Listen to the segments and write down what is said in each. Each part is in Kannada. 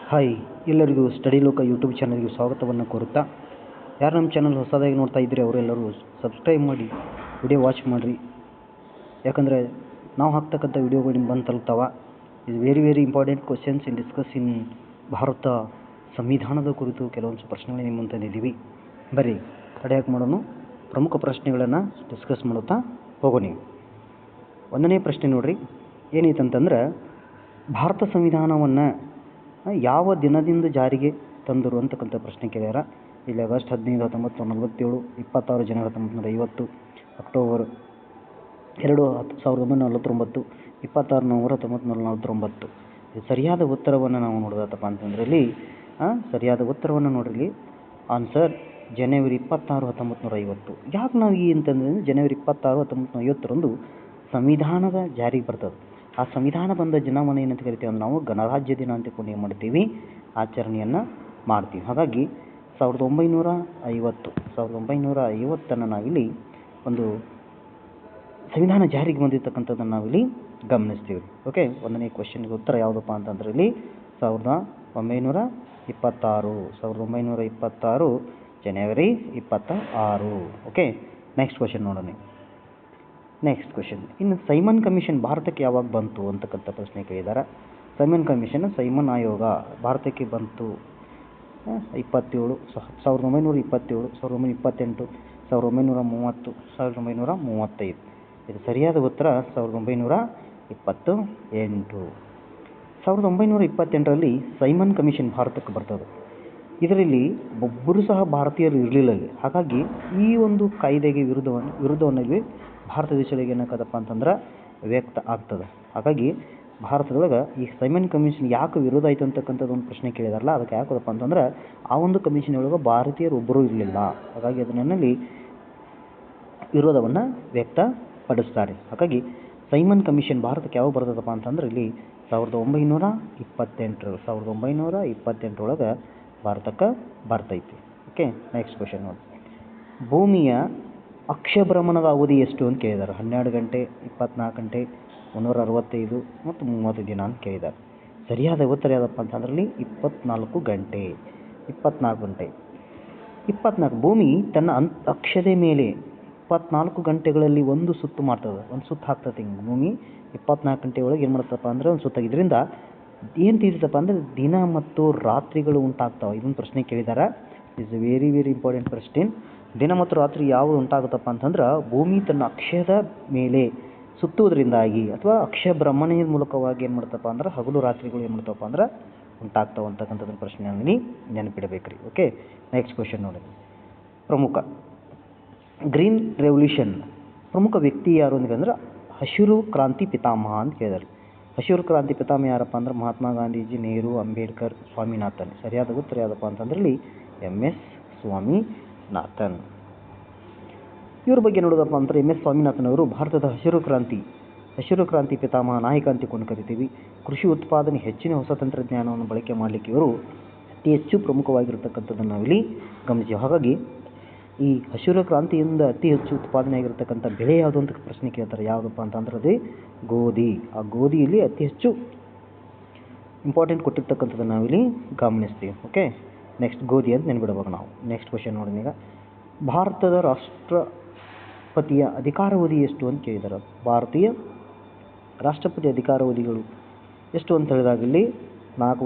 ಹಾಯ್, ಎಲ್ಲರಿಗೂ ಸ್ಟಡಿ ಲೋಕ ಯೂಟ್ಯೂಬ್ ಚಾನಲ್ಗೆ ಸ್ವಾಗತವನ್ನು ಕೋರುತ್ತಾ, ಯಾರು ನಮ್ಮ ಚಾನಲ್ ಹೊಸದಾಗಿ ನೋಡ್ತಾ ಇದ್ದರೆ ಅವರೆಲ್ಲರೂ ಸಬ್ಸ್ಕ್ರೈಬ್ ಮಾಡಿ ವಿಡಿಯೋ ವಾಚ್ ಮಾಡಿರಿ. ಯಾಕಂದರೆ ನಾವು ಹಾಕ್ತಕ್ಕಂಥ ವಿಡಿಯೋಗಳು ನಿಮ್ಗೆ ಬಂದು ತಲುಪ್ತಾವ. ಇದು very important questions in discuss in Bharat ಸಂವಿಧಾನದ ಕುರಿತು ಕೆಲವೊಂದು ಪ್ರಶ್ನೆಗಳು ನಿಮ್ಮ ತಂದಿದ್ದೀವಿ. ಬರ್ರಿ ತಡೆಯಾಕೆ ಮಾಡೋಣ, ಪ್ರಮುಖ ಪ್ರಶ್ನೆಗಳನ್ನು ಡಿಸ್ಕಸ್ ಮಾಡುತ್ತಾ ಹೋಗೋಣ. ಒಂದನೇ ಪ್ರಶ್ನೆ ನೋಡ್ರಿ, ಏನೈತಂತಂದ್ರೆ ಭಾರತ ಸಂವಿಧಾನವನ್ನು ಯಾವ ದಿನದಿಂದ ಜಾರಿಗೆ ತಂದರು ಅಂತಕ್ಕಂಥ ಪ್ರಶ್ನೆ ಕೇಳ್ಯಾರ. ಇಲ್ಲಿ ಆಗಸ್ಟ್ 15, 1947, 26 ಜನವರಿ 1950, ಅಕ್ಟೋಬರ್ 2, 1949, 26 ನವೆಂಬರ್ 1949. ಇದು ಸರಿಯಾದ ಉತ್ತರವನ್ನು ನಾವು ನೋಡೋದಪ್ಪ ಅಂತಂದ್ರೆ ಇಲ್ಲಿ ಸರಿಯಾದ ಉತ್ತರವನ್ನು ನೋಡ್ರಿ. ಆನ್ಸರ್ ಜನವರಿ 26, 1950. ಯಾಕೆ ನಾವು ಅಂತಂದ್ರೆ ಜನವರಿ 26, 1950 ಸಂವಿಧಾನದ ಜಾರಿಗೆ ಬರ್ತದೆ. ಆ ಸಂವಿಧಾನ ಬಂದ ದಿನವನ್ನು ಏನಂತ ಕರಿತೀವಿ ಅಂದ್ರೆ ನಾವು ಗಣರಾಜ್ಯ ದಿನ ಅಂತಕೊಂಡು ಏನು ಮಾಡ್ತೀವಿ, ಆಚರಣೆಯನ್ನು ಮಾಡ್ತೀವಿ. ಹಾಗಾಗಿ 1950 ನಾವಿಲ್ಲಿ ಒಂದು ಸಂವಿಧಾನ ಜಾರಿಗೆ ಬಂದಿರತಕ್ಕಂಥದ್ದನ್ನು ನಾವಿಲ್ಲಿ ಗಮನಿಸ್ತೀವಿ. ಓಕೆ, ಒಂದನೇ ಕ್ವೆಶ್ಚನ್ಗೆ ಉತ್ತರ ಯಾವುದಪ್ಪ ಅಂತಂದ್ರೆ ಇಲ್ಲಿ 1926 ಜನವರಿ 26. ಓಕೆ, ನೆಕ್ಸ್ಟ್ ಕ್ವೆಶ್ಚನ್ ನೋಡೋಣ. ನೆಕ್ಸ್ಟ್ ಕ್ವೆಶ್ಚನ್, ಇನ್ನು ಸೈಮನ್ ಕಮಿಷನ್ ಭಾರತಕ್ಕೆ ಯಾವಾಗ ಬಂತು ಅಂತಕ್ಕಂಥ ಪ್ರಶ್ನೆ ಕೇಳಿದ್ದಾರೆ. ಸೈಮನ್ ಕಮಿಷನ್, ಸೈಮನ್ ಆಯೋಗ ಭಾರತಕ್ಕೆ ಬಂತು 1927, 1928, 1930, 1935. ಇದು ಸರಿಯಾದ ಉತ್ತರ 1928. 1928ರಲ್ಲಿ ಸೈಮನ್ ಕಮಿಷನ್ ಭಾರತಕ್ಕೆ ಬರ್ತದೆ. ಇದರಲ್ಲಿ ಒಬ್ಬರು ಸಹ ಭಾರತೀಯರು ಇರಲಿಲ್ಲ. ಹಾಗಾಗಿ ಈ ಒಂದು ಕಾಯ್ದೆಗೆ ವಿರುದ್ಧವನ್ನಲ್ಲಿ ಭಾರತ ದೇಶದಾಗ ಏನಾಗದಪ್ಪ ಅಂತಂದ್ರೆ ವ್ಯಕ್ತ ಆಗ್ತದೆ. ಹಾಗಾಗಿ ಭಾರತದೊಳಗೆ ಈ ಸೈಮನ್ ಕಮಿಷನ್ ಯಾಕೆ ವಿರೋಧ ಆಯಿತು ಅಂತಕ್ಕಂಥದ್ದು ಒಂದು ಪ್ರಶ್ನೆ ಕೇಳಿದಾರಲ್ಲ, ಅದಕ್ಕೆ ಯಾಕದಪ್ಪ ಅಂತಂದ್ರೆ ಆ ಒಂದು ಕಮಿಷನ್ ಒಳಗೆ ಭಾರತೀಯರು ಒಬ್ಬರೂ ಇರಲಿಲ್ಲ. ಹಾಗಾಗಿ ಅದನ್ನಲ್ಲಿ ವಿರೋಧವನ್ನು ವ್ಯಕ್ತಪಡಿಸ್ತಾರೆ. ಹಾಗಾಗಿ ಸೈಮನ್ ಕಮಿಷನ್ ಭಾರತಕ್ಕೆ ಯಾವಾಗ ಬರ್ತದಪ್ಪ ಅಂತಂದ್ರೆ ಇಲ್ಲಿ 1928 ಒಳಗೆ ಭಾರತಕ್ಕೆ ಬರ್ತೈತಿ. ಓಕೆ, ನೆಕ್ಸ್ಟ್ ಕ್ವೆಶ್ಚನ್ ನೋಡಿ. ಭೂಮಿಯ ಅಕ್ಷಭ್ರಮಣದ ಅವಧಿ ಎಷ್ಟು ಅಂತ ಕೇಳಿದ್ದಾರೆ. 12 ಗಂಟೆ, 24 ಗಂಟೆ, 365 ಮತ್ತು 30 ದಿನ ಅಂತ ಕೇಳಿದ್ದಾರೆ. ಸರಿಯಾದ ಉತ್ತರ ಯಾವುದಪ್ಪ ಅಂತಂದ್ರಲ್ಲಿ 24 ಗಂಟೆ. 24 ಭೂಮಿ ತನ್ನ ಅಕ್ಷದ ಮೇಲೆ 24 ಗಂಟೆಗಳಲ್ಲಿ ಒಂದು ಸುತ್ತು ಮಾಡ್ತದೆ, ಒಂದು ಸುತ್ತು ಹಾಕ್ತದೆ. ಹಿಂಗೆ ಭೂಮಿ 24 ಗಂಟೆ ಒಳಗೆ ಏನು ಮಾಡ್ತಪ್ಪ ಅಂದ್ರೆ ಒಂದು ಸುತ್ತ. ಇದರಿಂದ ಏನು ತಿಳಿಸಪ್ಪ ಅಂದರೆ ದಿನ ಮತ್ತು ರಾತ್ರಿಗಳು ಉಂಟಾಗ್ತಾವೆ. ಇದೊಂದು ಪ್ರಶ್ನೆ ಕೇಳಿದ್ದಾರೆ. Is very important question. ದಿನ ಮತ್ತು ರಾತ್ರಿ ಯಾವುದು ಉಂಟಾಗುತ್ತಪ್ಪ ಅಂತಂದ್ರೆ ಭೂಮಿ ತನ್ನ ಅಕ್ಷದ ಮೇಲೆ ಸುತ್ತುವುದರಿಂದಾಗಿ ಅಥವಾ ಅಕ್ಷ ಭ್ರಮಣೆಯ ಮೂಲಕವಾಗಿ ಏನು ಮಾಡ್ತಪ್ಪ ಅಂದ್ರೆ ಹಗಲು ರಾತ್ರಿಗಳು ಏನು ಮಾಡ್ತಪ್ಪ ಅಂದ್ರೆ ಉಂಟಾಗ್ತಾವೆ ಅಂತಕ್ಕಂಥದ್ದು ಪ್ರಶ್ನೆಯಲ್ಲಿ ನೆನಪಿಡಬೇಕ್ರಿ. ಓಕೆ, ನೆಕ್ಸ್ಟ್ ಕ್ವೆಶ್ಚನ್ ನೋಡಿ. ಪ್ರಮುಖ ಗ್ರೀನ್ ರೆವಲ್ಯೂಷನ್ ಪ್ರಮುಖ ವ್ಯಕ್ತಿ ಯಾರು ಅಂತಂದ್ರೆ ಹಸಿರು ಕ್ರಾಂತಿ ಪಿತಾಮಹ ಅಂತ ಕೇಳಿದ್ದಾರೆ. ಹಸಿರು ಕ್ರಾಂತಿ ಪಿತಾಮಹ ಯಾರಪ್ಪ ಅಂದ್ರೆ ಮಹಾತ್ಮ ಗಾಂಧೀಜಿ, ನೆಹರು, ಅಂಬೇಡ್ಕರ್, ಸ್ವಾಮಿನಾಥನ್. ಸರಿಯಾದ ಉತ್ತರ ಯಾವುದಪ್ಪ ಅಂತಂದ್ರೆ ಇಲ್ಲಿ MS ಸ್ವಾಮಿನಾಥನ್. ಇವ್ರ ಬಗ್ಗೆ ನೋಡೋದಪ್ಪ ಅಂದ್ರೆ MS ಸ್ವಾಮಿನಾಥನ್ ಅವರು ಭಾರತದ ಹಸಿರು ಕ್ರಾಂತಿ ಪಿತಾಮಹ ನಾಯಕ ಅಂತಕೊಂಡು ಕರಿತೀವಿ. ಕೃಷಿ ಉತ್ಪಾದನೆ ಹೆಚ್ಚಿನ ಹೊಸ ತಂತ್ರಜ್ಞಾನವನ್ನು ಬಳಕೆ ಮಾಡಲಿಕ್ಕೆ ಇವರು ಅತಿ ಹೆಚ್ಚು ಪ್ರಮುಖವಾಗಿರ್ತಕ್ಕಂಥದ್ದನ್ನು ನಾವಿಲ್ಲಿ ಗಮನಿಸಿ. ಹಾಗಾಗಿ ಈ ಹಸಿರು ಕ್ರಾಂತಿಯಿಂದ ಅತಿ ಹೆಚ್ಚು ಉತ್ಪಾದನೆ ಆಗಿರ್ತಕ್ಕಂಥ ಬೆಳೆ ಯಾವುದು ಅಂತ ಪ್ರಶ್ನೆ ಕೇಳ್ತಾರೆ. ಯಾವುದಪ್ಪ ಅಂತಂದ್ರೆ ಅದೇ ಗೋಧಿ. ಆ ಗೋಧಿಯಲ್ಲಿ ಅತಿ ಹೆಚ್ಚು ಇಂಪಾರ್ಟೆಂಟ್ ಕೊಟ್ಟಿರ್ತಕ್ಕಂಥದ್ದನ್ನು ನಾವಿಲ್ಲಿ ಗಮನಿಸ್ತೀವಿ. ಓಕೆ, ನೆಕ್ಸ್ಟ್ ಗೋಧಿ ಅಂತ ನೆನ್ಬಿಡ್ಬೇಕು ನಾವು. ನೆಕ್ಸ್ಟ್ ಕ್ವೆಶ್ಚನ್ ನೋಡಿ. ಈಗ ಭಾರತದ ರಾಷ್ಟ್ರಪತಿಯ ಅಧಿಕಾರಾವಧಿ ಎಷ್ಟು ಅಂತ ಕೇಳಿದ್ದಾರೆ. ಭಾರತೀಯ ರಾಷ್ಟ್ರಪತಿ ಅಧಿಕಾರಾವಧಿಗಳು ಎಷ್ಟು ಅಂತ ಹೇಳಿದಾಗ ಇಲ್ಲಿ 4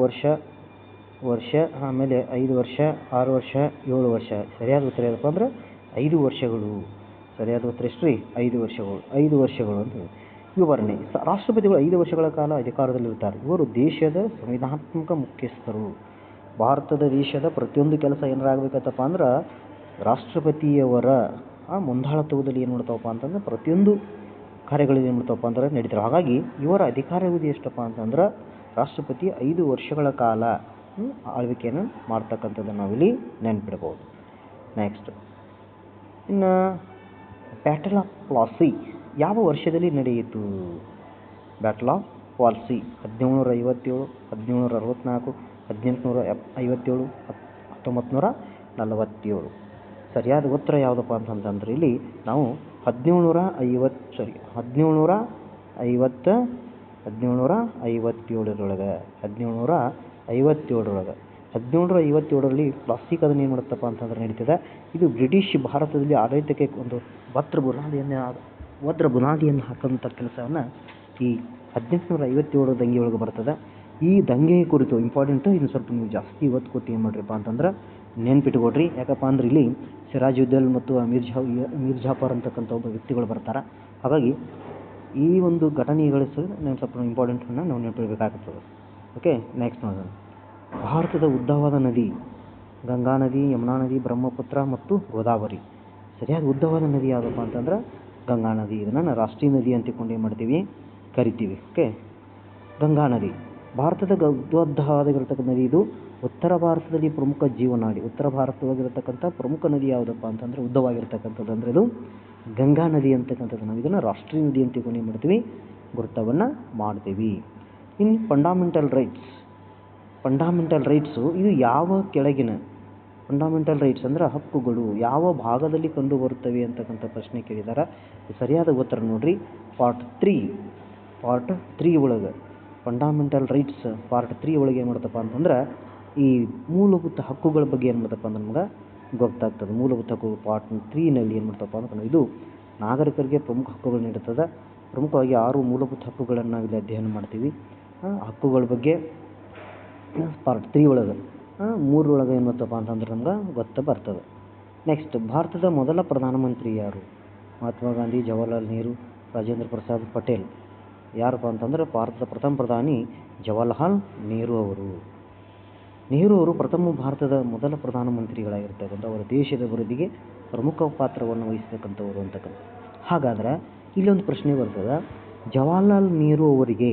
ವರ್ಷ, ಆಮೇಲೆ 5 ವರ್ಷ, 6 ವರ್ಷ, 7 ವರ್ಷ. ಸರಿಯಾದ ಉತ್ತರ ಏನಪ್ಪ ಅಂದ್ರೆ 5 ವರ್ಷಗಳು. ಸರಿಯಾದ ಉತ್ತರ ಎಷ್ಟು ರೀ? 5 ವರ್ಷಗಳು ಅಂತ ಹೇಳಿ. ವಿವರಣೆ: ರಾಷ್ಟ್ರಪತಿಗಳು 5 ವರ್ಷಗಳ ಕಾಲ ಅಧಿಕಾರದಲ್ಲಿರ್ತಾರೆ. ಇವರು ದೇಶದ ಸಂವಿಧಾನಾತ್ಮಕ ಮುಖ್ಯಸ್ಥರು. ಭಾರತದ ದೇಶದ ಪ್ರತಿಯೊಂದು ಕೆಲಸ ಏನಾರಾಗಬೇಕತ್ತಪ್ಪ ಅಂದ್ರೆ ರಾಷ್ಟ್ರಪತಿಯವರ ಮುಂದಾಳತ್ವದಲ್ಲಿ ಏನು ಮಾಡ್ತಾವಪ್ಪ ಅಂತಂದ್ರೆ ಪ್ರತಿಯೊಂದು ಕಾರ್ಯಗಳು ಏನು ಮಾಡ್ತಾವಪ್ಪ ಅಂದ್ರೆ ನಡೀತಾರೆ. ಹಾಗಾಗಿ ಇವರ ಅಧಿಕಾರಾವಧಿ ಎಷ್ಟಪ್ಪ ಅಂತಂದ್ರೆ ರಾಷ್ಟ್ರಪತಿ 5 ವರ್ಷಗಳ ಕಾಲ ಆಳ್ವಿಕೆಯನ್ನು ಮಾಡ್ತಕ್ಕಂಥದ್ದನ್ನು ನಾವಿಲ್ಲಿ ನೆನ್ಪಿಡ್ಬೋದು. ನೆಕ್ಸ್ಟ್, ಇನ್ನು ಬ್ಯಾಟಲ್ ಆಫ್ ಪ್ಲಾಸಿ ಯಾವ ವರ್ಷದಲ್ಲಿ ನಡೆಯಿತು? Battle of Plassey 1757, 1764, 1857, 1947. ಸರಿಯಾದ ಉತ್ತರ ಯಾವುದಪ್ಪ ಅಂತಂದ್ರೆ ಇಲ್ಲಿ ನಾವು 1757 1757 1757 1757ರಲ್ಲಿ ಪ್ಲಾಸ್ಟಿಕ್ ಅದನ್ನು ಏನು ಮಾಡುತ್ತಪ್ಪ ಅಂತಂದ್ರೆ ನಡೀತದೆ. ಇದು ಬ್ರಿಟಿಷ್ ಭಾರತದಲ್ಲಿ ಆಡಳಿತಕ್ಕೆ ಒಂದು ಭದ್ರ ಬುನಾದಿಯನ್ನು ಹಾಕುವಂಥ ಕೆಲಸವನ್ನು ಈ 1857 ದಂಗೆಯೊಳಗೆ ಬರ್ತದೆ. ಈ ದಂಗೆಯ ಕುರಿತು ಇಂಪಾರ್ಟೆಂಟ್, ಇನ್ನು ಸ್ವಲ್ಪ ನೀವು ಜಾಸ್ತಿ ಒತ್ತು ಕೊಟ್ಟು ಏನು ಮಾಡ್ರಿಪ್ಪ ಅಂತಂದ್ರೆ ನೆನ್ಪಿಟ್ಕೊಡ್ರಿ. ಯಾಕಪ್ಪ ಅಂದ್ರೆ ಇಲ್ಲಿ ಸಿರಾಜುದ್ದೌಲ ಮತ್ತು ಮೀರ್ ಜಾಫರ್ ಅಂತಕ್ಕಂಥ ಒಬ್ಬ ವ್ಯಕ್ತಿಗಳು ಬರ್ತಾರೆ. ಹಾಗಾಗಿ ಈ ಒಂದು ಘಟನೆಗಳು ನಾವು ಸ್ವಲ್ಪ ಇಂಪಾರ್ಟೆಂಟನ್ನು ನಾವು ನೆನಪಿಡಬೇಕಾಗುತ್ತದೆ. ಓಕೆ, ನೆಕ್ಸ್ಟ್ ನೋಡೋಣ. ಭಾರತದ ಉದ್ದವಾದ ನದಿ ಗಂಗಾ ನದಿ, ಯಮುನಾ ನದಿ, ಬ್ರಹ್ಮಪುತ್ರ ಮತ್ತು ಗೋದಾವರಿ. ಸರಿಯಾದ ಉದ್ದವಾದ ನದಿ ಯಾವುದಪ್ಪ ಅಂತಂದ್ರೆ ಗಂಗಾ ನದಿ. ಇದನ್ನು ರಾಷ್ಟ್ರೀಯ ನದಿ ಅಂತಿಕೊಂಡು ಏನು ಮಾಡ್ತೀವಿ, ಕರಿತೀವಿ. ಓಕೆ, ಗಂಗಾ ನದಿ ಭಾರತದ ಉದ್ದವಾಗಿರತಕ್ಕಂಥ ನದಿ. ಇದು ಉತ್ತರ ಭಾರತದಲ್ಲಿ ಪ್ರಮುಖ ಜೀವನಾಡಿ. ಉತ್ತರ ಭಾರತವಾಗಿರತಕ್ಕಂಥ ಪ್ರಮುಖ ನದಿ ಯಾವುದಪ್ಪ ಅಂತಂದರೆ ಉದ್ದವಾಗಿರ್ತಕ್ಕಂಥದ್ದು ಅಂದರೆ ಇದು ಗಂಗಾ ನದಿ ಅಂತಕ್ಕಂಥದ್ದು. ನಾವು ಇದನ್ನು ರಾಷ್ಟ್ರೀಯ ನದಿ ಅಂತ ಏನು ಮಾಡ್ತೀವಿ, ಗುರುತವನ್ನು ಮಾಡ್ತೀವಿ. ಇನ್ನು ಫಂಡಾಮೆಂಟಲ್ ರೈಟ್ಸು ಇದು ಯಾವ ಕೆಳಗಿನ ಫಂಡಾಮೆಂಟಲ್ ರೈಟ್ಸ್ ಅಂದರೆ ಹಕ್ಕುಗಳು ಯಾವ ಭಾಗದಲ್ಲಿ ಕಂಡು ಬರುತ್ತವೆ ಅಂತಕ್ಕಂಥ ಪ್ರಶ್ನೆ ಕೇಳಿದ್ದಾರೆ. ಸರಿಯಾದ ಉತ್ತರ ನೋಡ್ರಿ, ಪಾರ್ಟ್ 3 ಒಳಗೆ ಫಂಡಾಮೆಂಟಲ್ ರೈಟ್ಸ್ ಪಾರ್ಟ್ 3 ಒಳಗೆ ಏನು ಮಾಡ್ತಪ್ಪ ಅಂತಂದ್ರೆ ಈ ಮೂಲಭೂತ ಹಕ್ಕುಗಳ ಬಗ್ಗೆ ಏನು ಮಾಡ್ತಪ್ಪ ಅಂದ್ರೆ ನಮ್ಗೆ ಗೊತ್ತಾಗ್ತದೆ. ಮೂಲಭೂತ ಹಕ್ಕುಗಳು ಪಾರ್ಟ್ 3ನಲ್ಲಿ ಏನು ಮಾಡ್ತಪ್ಪ ಅಂದ್ರೆ ಇದು ನಾಗರಿಕರಿಗೆ ಪ್ರಮುಖ ಹಕ್ಕುಗಳು ನೀಡುತ್ತದೆ. ಪ್ರಮುಖವಾಗಿ 6 ಮೂಲಭೂತ ಹಕ್ಕುಗಳನ್ನು ನಾವಿಲ್ಲಿ ಅಧ್ಯಯನ ಮಾಡ್ತೀವಿ. ಹಕ್ಕುಗಳ ಬಗ್ಗೆ ಪಾರ್ಟ್ 3 ಒಳಗೆ 3 ಒಳಗೆ ಏನು ಮಾಡ್ತಪ್ಪ ಅಂತಂದ್ರೆ ನಮ್ಗೆ ಗೊತ್ತ ಬರ್ತದೆ. ನೆಕ್ಸ್ಟ್, ಭಾರತದ ಮೊದಲ ಪ್ರಧಾನಮಂತ್ರಿ ಯಾರು? ಮಹಾತ್ಮ ಗಾಂಧಿ, ಜವಾಹರ್ಲಾಲ್ ನೆಹರು, ರಾಜೇಂದ್ರ ಪ್ರಸಾದ್ ಪಟೇಲ್. ಯಾರಪ್ಪ ಅಂತಂದ್ರೆ ಭಾರತದ ಪ್ರಥಮ ಪ್ರಧಾನಿ ಜವಾಹರ್ಲಾಲ್ ನೆಹರು ಅವರು. ಭಾರತದ ಮೊದಲ ಪ್ರಧಾನಮಂತ್ರಿಗಳಾಗಿರ್ತಕ್ಕಂಥ ಅವರ ದೇಶದ ಅಭಿವೃದ್ಧಿಗೆ ಪ್ರಮುಖ ಪಾತ್ರವನ್ನು ವಹಿಸ್ತಕ್ಕಂಥವರು ಅಂತಕ್ಕಂಥ. ಹಾಗಾದ್ರೆ ಇಲ್ಲೊಂದು ಪ್ರಶ್ನೆ ಬರ್ತದೆ, ಜವಾಹರ್ಲಾಲ್ ನೆಹರು ಅವರಿಗೆ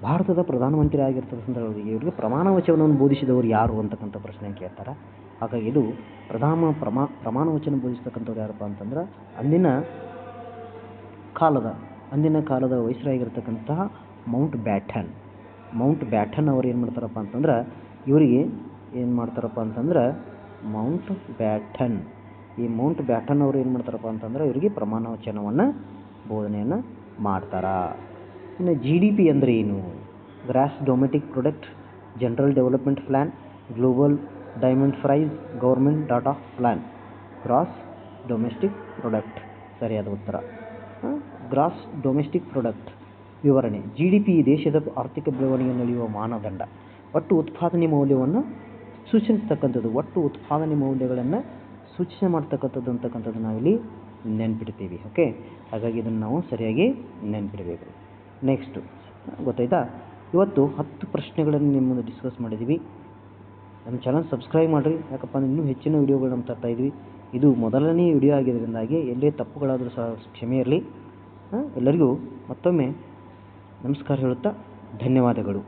ಭಾರತದ ಪ್ರಧಾನಮಂತ್ರಿ ಆಗಿರ್ತಕ್ಕಂಥ ಸಂದರ್ಭದಲ್ಲಿ ಇವರಿಗೆ ಪ್ರಮಾಣ ವಚನವನ್ನು ಬೋಧಿಸಿದವರು ಯಾರು ಅಂತಕ್ಕಂಥ ಪ್ರಶ್ನೆ ಕೇಳ್ತಾರೆ. ಹಾಗಾಗಿ ಇದು ಪ್ರಮಾಣ ವಚನ ಬೋಧಿಸ್ತಕ್ಕಂಥವ್ರು ಯಾರಪ್ಪ ಅಂತಂದ್ರೆ ಅಂದಿನ ಕಾಲದ ವೈಸ್ರಾಯ್ ಮೌಂಟ್ ಬ್ಯಾಟನ್ ಅವರು ಏನು ಮಾಡ್ತಾರಪ್ಪ ಅಂತಂದ್ರೆ ಇವರಿಗೆ ಏನು ಮಾಡ್ತಾರಪ್ಪ ಅಂತಂದ್ರೆ ಈ ಮೌಂಟ್ ಬ್ಯಾಟನ್ ಅವರು ಏನು ಮಾಡ್ತಾರಪ್ಪ ಅಂತಂದ್ರೆ ಇವರಿಗೆ ಪ್ರಮಾಣ ವಚನವನ್ನು ಬೋಧನೆಯನ್ನು ಮಾಡ್ತಾರ. ಇನ್ನು GDP ಅಂದರೆ ಏನು? Gross domestic product, general development plan, global diamond price, government data plan. Gross domestic product ಸರಿಯಾದ ಉತ್ತರ. ಗ್ರಾಸ್ ಡೊಮೆಸ್ಟಿಕ್ ಪ್ರಾಡಕ್ಟ್ ವಿವರಣೆ. GDP ದೇಶದ ಆರ್ಥಿಕ ಬೆಳವಣಿಗೆ ನಡೆಯುವ ಮಾನದಂಡ. ಒಟ್ಟು ಉತ್ಪಾದನೆ ಮೌಲ್ಯವನ್ನು ಸೂಚಿಸ್ತಕ್ಕಂಥದ್ದು. ಒಟ್ಟು ಉತ್ಪಾದನೆ ಮೌಲ್ಯಗಳನ್ನು ಸೂಚನೆ ಮಾಡ್ತಕ್ಕಂಥದ್ದು ಅಂತಕ್ಕಂಥದ್ದು ನಾವಿಲ್ಲಿ ನೆನ್ಪಿಡ್ತೀವಿ. ಓಕೆ, ಹಾಗಾಗಿ ಇದನ್ನು ನಾವು ಸರಿಯಾಗಿ ನೆನ್ಪಿಡಬೇಕು. ನೆಕ್ಸ್ಟು ಗೊತ್ತಾಯ್ತಾ? ಇವತ್ತು 10 ಪ್ರಶ್ನೆಗಳನ್ನು ನಿಮ್ಮ ಮುಂದೆ ಡಿಸ್ಕಸ್ ಮಾಡಿದ್ದೀವಿ. ನಮ್ಮ ಚಾನಲ್ ಸಬ್ಸ್ಕ್ರೈಬ್ ಮಾಡಿರಿ. ಯಾಕಪ್ಪ ಅಂದರೆ ಇನ್ನೂ ಹೆಚ್ಚಿನ ವಿಡಿಯೋಗಳು ನಮ್ಮ ತರ್ತಾ ಇದ್ವಿ. ಇದು ಮೊದಲನೇ ವಿಡಿಯೋ ಆಗಿರೋದ್ರಿಂದಾಗಿ ಎಲ್ಲೇ ತಪ್ಪುಗಳಾದರೂ ಸಹ ಕ್ಷಮೆ ಇರಲಿ. ಎಲ್ಲರಿಗೂ ಮತ್ತೊಮ್ಮೆ ನಮಸ್ಕಾರ ಹೇಳುತ್ತಾ ಧನ್ಯವಾದಗಳು.